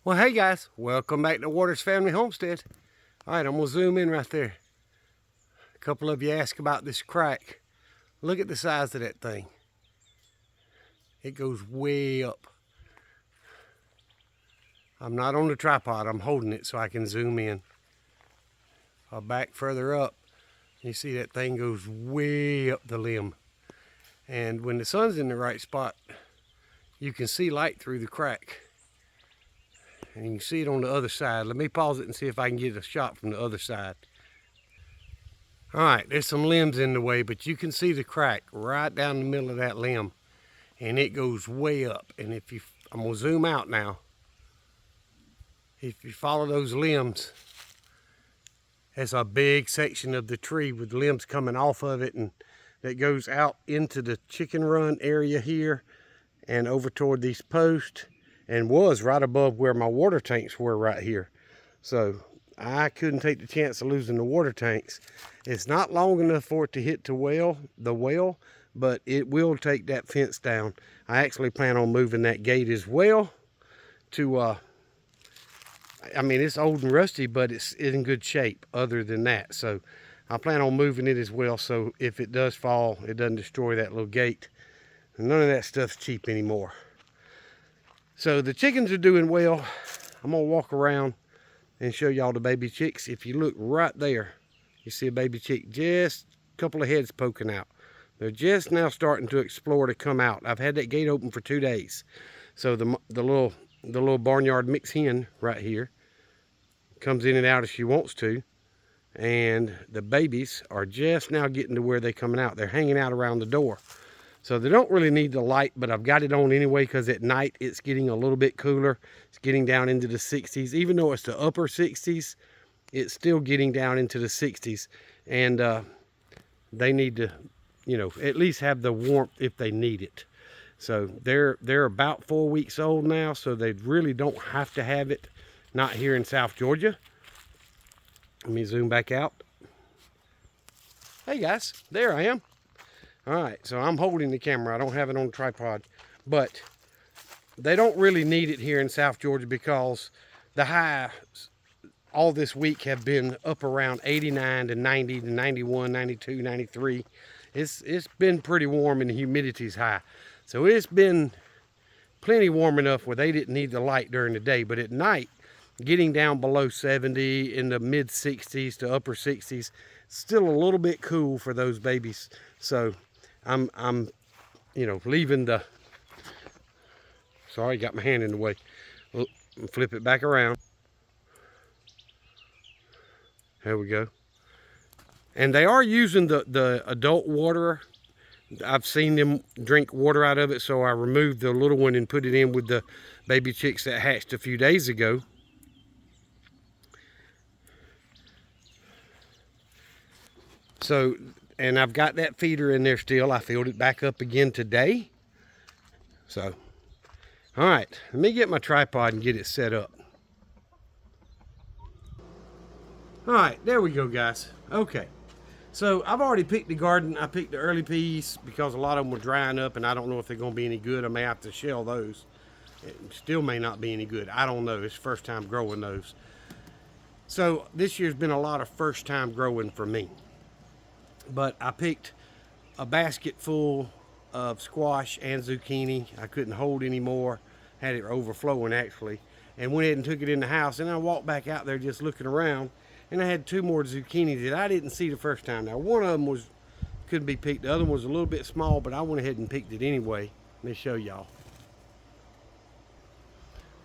Well, hey guys, welcome back to Waters Family Homestead. All right, I'm gonna zoom in right there. A couple of you asked about this crack. Look at the size of that thing. It goes way up. I'm not on the tripod, I'm holding it so I can zoom in. I'll back further up. You see that thing goes way up the limb. And when the sun's in the right spot, you can see light through the crack. And you can see it on the other side. Let me pause it and see if I can get a shot from the other side. All right, there's some limbs in the way, but you can see the crack right down the middle of that limb. And it goes way up. And I'm gonna zoom out now. If you follow those limbs, there's a big section of the tree with limbs coming off of it, and that goes out into the chicken run area here and over toward these posts, and was right above where my water tanks were right here. So I couldn't take the chance of losing the water tanks. It's not long enough for it to hit the well, but it will take that fence down. I actually plan on moving that gate as well to, I mean, it's old and rusty, but it's in good shape other than that. So I plan on moving it as well, so if it does fall, it doesn't destroy that little gate. None of that stuff's cheap anymore. So the chickens are doing well. I'm gonna walk around and show y'all the baby chicks. If you look right there, you see a baby chick, just a couple of heads poking out. They're just now starting to explore to come out. I've had that gate open for 2 days. So the little barnyard mix hen right here comes in and out as she wants to. And the babies are just now getting to where they're coming out. They're hanging out around the door. So they don't really need the light, but I've got it on anyway because at night it's getting a little bit cooler. It's getting down into the 60s. Even though it's the upper 60s, it's still getting down into the 60s. And they need to, you know, at least have the warmth if they need it. So they're about 4 weeks old now, so they really don't have to have it. Not here in South Georgia. Let me zoom back out. Hey guys, there I am. All right, so I'm holding the camera. I don't have it on a tripod, but they don't really need it here in South Georgia because the highs all this week have been up around 89 to 90 to 91, 92, 93. It's been pretty warm and the humidity's high. So it's been plenty warm enough where they didn't need the light during the day, but at night, getting down below 70 in the mid 60s to upper 60s, still a little bit cool for those babies. So I'm you know, leaving the, sorry, got my hand in the way. Flip it back around. There we go. And they are using the adult water. I've seen them drink water out of it, so I removed the little one and put it in with the baby chicks that hatched a few days ago. So, and I've got that feeder in there still. I filled it back up again today. So, all right, let me get my tripod and get it set up. All right, there we go, guys. Okay, so I've already picked the garden. I picked the early peas because a lot of them were drying up and I don't know if they're gonna be any good. I may have to shell those. It still may not be any good. I don't know, it's first time growing those. So this year's been a lot of first time growing for me. But I picked a basket full of squash and zucchini. I couldn't hold any more. Had it overflowing actually. And went ahead and took it in the house. And I walked back out there just looking around. And I had 2 more zucchini that I didn't see the first time. Now one of them couldn't be picked. The other one was a little bit small, but I went ahead and picked it anyway. Let me show y'all.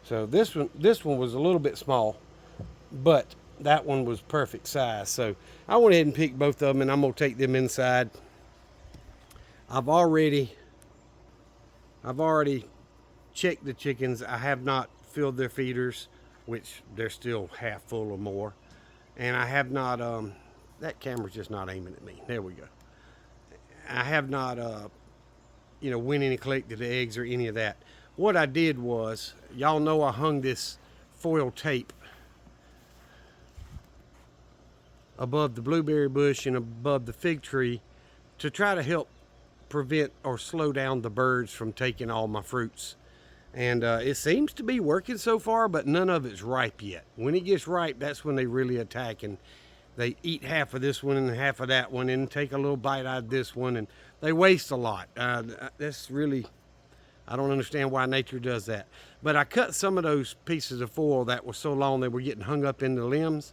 So this one was a little bit small, but that one was perfect size. So I went ahead and picked both of them, and I'm gonna take them inside. I've already checked the chickens. I have not filled their feeders, which they're still half full or more. And I have not, that camera's just not aiming at me. There we go. I have not, you know, went in and collected the eggs or any of that. What I did was, y'all know I hung this foil tape above the blueberry bush and above the fig tree to try to help prevent or slow down the birds from taking all my fruits. And it seems to be working so far, but none of it's ripe yet. When it gets ripe, that's when they really attack, and they eat half of this one and half of that one and take a little bite out of this one, and they waste a lot. That's really, I don't understand why nature does that. But I cut some of those pieces of foil that were so long they were getting hung up in the limbs,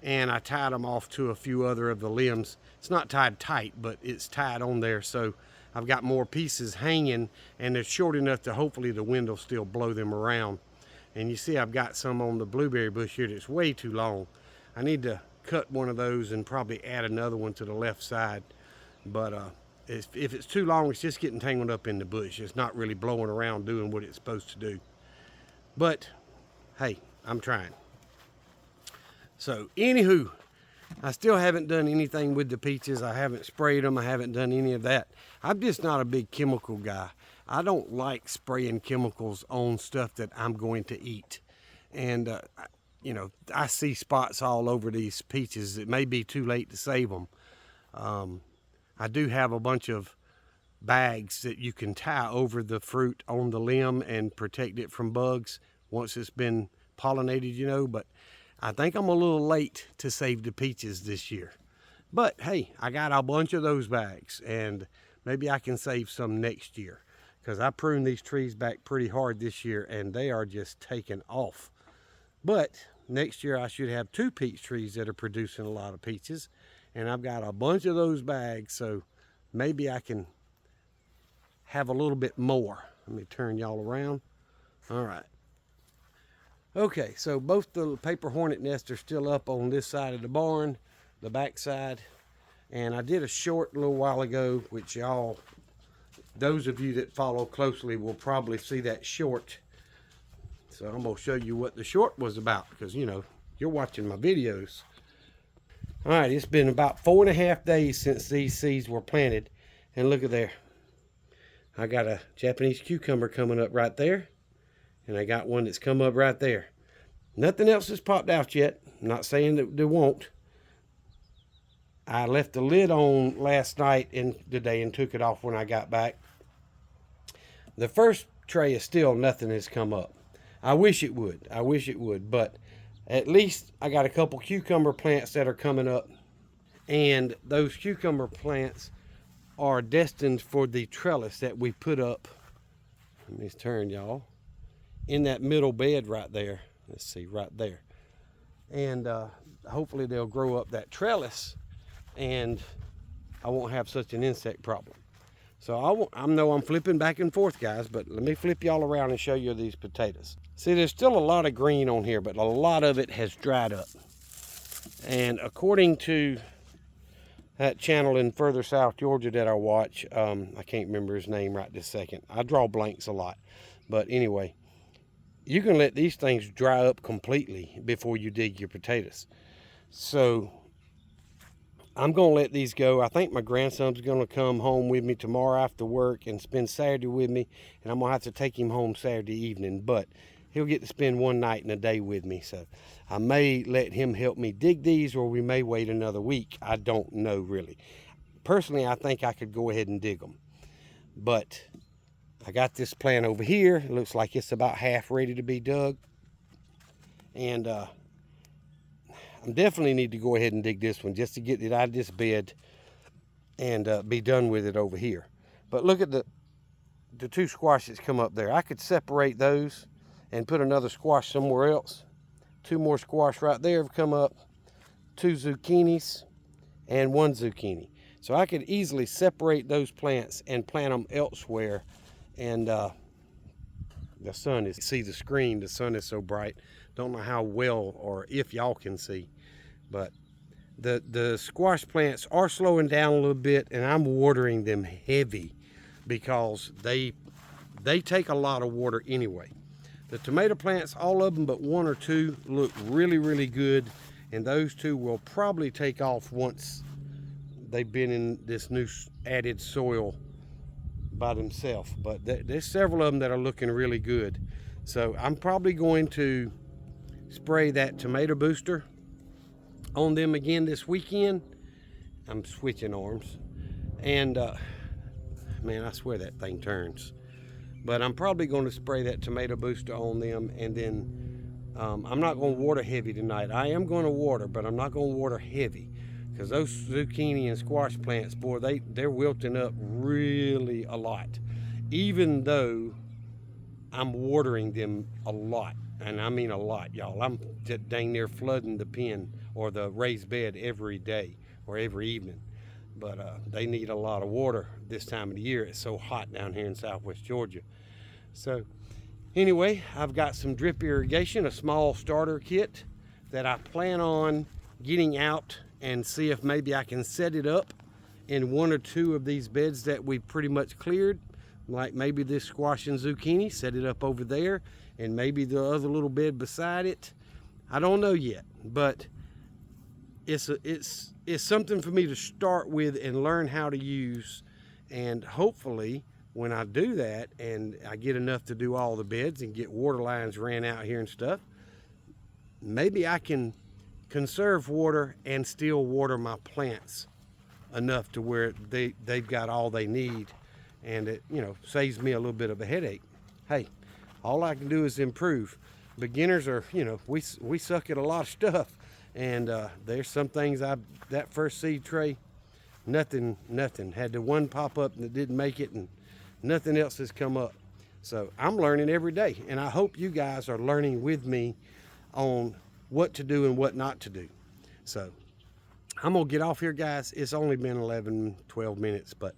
and I tied them off to a few other of the limbs. It's not tied tight, but it's tied on there, so I've got more pieces hanging, and they're short enough to hopefully the wind will still blow them around. And you see I've got some on the blueberry bush here that's way too long. I need to cut one of those and probably add another one to the left side. But if it's too long, it's just getting tangled up in the bush. It's not really blowing around doing what it's supposed to do. But hey, I'm trying. So anywho, I still haven't done anything with the peaches. I haven't sprayed them. I haven't done any of that. I'm just not a big chemical guy. I don't like spraying chemicals on stuff that I'm going to eat. And, you know, I see spots all over these peaches. It may be too late to save them. I do have a bunch of bags that you can tie over the fruit on the limb and protect it from bugs once it's been pollinated, you know, but I think I'm a little late to save the peaches this year. But hey, I got a bunch of those bags, and maybe I can save some next year, because I pruned these trees back pretty hard this year and they are just taking off. But next year I should have 2 peach trees that are producing a lot of peaches, and I've got a bunch of those bags, so maybe I can have a little bit more. Let me turn y'all around. All right. Okay, so both the paper hornet nests are still up on this side of the barn, the back side. And I did a short a little while ago, which y'all, those of you that follow closely will probably see that short. So I'm gonna show you what the short was about, because you know, you're watching my videos. All right, it's been about 4.5 days since these seeds were planted. And look at there. I got a Japanese cucumber coming up right there. And I got one that's come up right there. Nothing else has popped out yet. I'm not saying that they won't. I left the lid on last night and today and took it off when I got back. The first tray is still nothing has come up. I wish it would. I wish it would. But at least I got a couple cucumber plants that are coming up. And those cucumber plants are destined for the trellis that we put up. Let me turn y'all. In that middle bed right there. Let's see, right there. And hopefully they'll grow up that trellis and I won't have such an insect problem. So I know I'm flipping back and forth, guys, but let me flip y'all around and show you these potatoes. See, there's still a lot of green on here, but a lot of it has dried up. And according to that channel in further South Georgia that I watch, I can't remember his name right this second. I draw blanks a lot. But anyway, you can let these things dry up completely before you dig your potatoes. So I'm going to let these go. I think my grandson's going to come home with me tomorrow after work and spend Saturday with me. And I'm going to have to take him home Saturday evening. But he'll get to spend one night and a day with me. So I may let him help me dig these, or we may wait another week. I don't know really. Personally, I think I could go ahead and dig them. But I got this plant over here. It looks like it's about half ready to be dug. And I definitely need to go ahead and dig this one just to get it out of this bed and be done with it over here. But look at the 2 squashes come up there. I could separate those and put another squash somewhere else. 2 more squash right there have come up. 2 zucchinis and 1 zucchini. So I could easily separate those plants and plant them elsewhere. And the sun is, see the screen, the sun is so bright. Don't know how well or if y'all can see, but the squash plants are slowing down a little bit, and I'm watering them heavy because they take a lot of water anyway. The tomato plants, all of them but 1 or 2, look really, really good, and those 2 will probably take off once they've been in this new added soil by themselves. But there's several of them that are looking really good. So I'm probably going to spray that tomato booster on them again this weekend. I'm switching arms. And man, I swear that thing turns. But I'm probably going to spray that tomato booster on them, and then I'm not going to water heavy tonight. I am going to water, but I'm not going to water heavy, because those zucchini and squash plants, boy, they're wilting up really a lot, even though I'm watering them a lot. And I mean a lot, y'all. I'm dang near flooding the pen or the raised bed every day or every evening. But they need a lot of water this time of the year. It's so hot down here in Southwest Georgia. So anyway, I've got some drip irrigation, a small starter kit that I plan on getting out and see if maybe I can set it up in one or two of these beds that we pretty much cleared. Like maybe this squash and zucchini, set it up over there, and maybe the other little bed beside it. I don't know yet, but it's something for me to start with and learn how to use. And hopefully when I do that and I get enough to do all the beds and get water lines ran out here and stuff, maybe I can conserve water and still water my plants enough to where they've got all they need. And it, you know, saves me a little bit of a headache. Hey, all I can do is improve. Beginners are, you know, we suck at a lot of stuff. And there's some things that first seed tray, nothing. Had the one pop up that didn't make it, and nothing else has come up. So I'm learning every day. And I hope you guys are learning with me on what to do and what not to do. So I'm gonna get off here, guys. It's only been 11, 12 minutes, but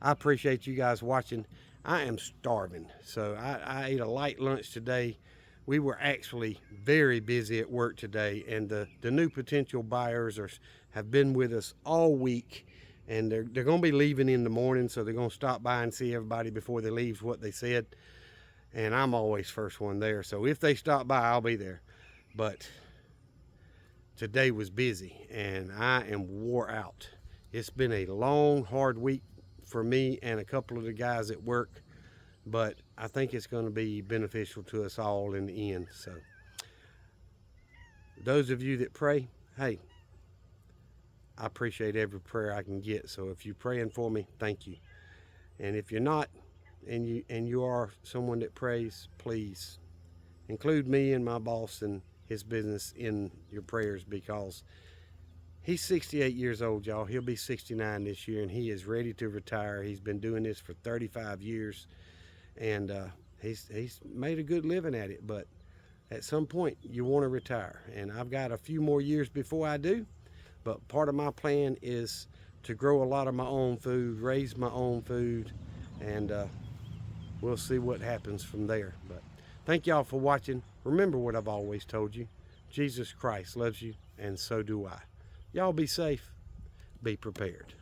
I appreciate you guys watching. I am starving, so I ate a light lunch today. We were actually very busy at work today, and the new potential buyers have been with us all week, and they're going to be leaving in the morning, so they're going to stop by and see everybody before they leave, is what they said. And I'm always first one there, so if they stop by, I'll be there. But today was busy, and I am wore out. It's been a long, hard week for me and a couple of the guys at work, but I think it's going to be beneficial to us all in the end. So those of you that pray, hey, I appreciate every prayer I can get. So if you're praying for me, thank you. And if you're not, and you are someone that prays, please include me and my boss and his business in your prayers, because he's 68 years old, y'all. He'll be 69 this year, and he is ready to retire. He's been doing this for 35 years, and he's made a good living at it. But at some point, you want to retire, and I've got a few more years before I do. But part of my plan is to grow a lot of my own food, raise my own food, and we'll see what happens from there. But thank y'all for watching. Remember what I've always told you. Jesus Christ loves you, and so do I. Y'all be safe, be prepared.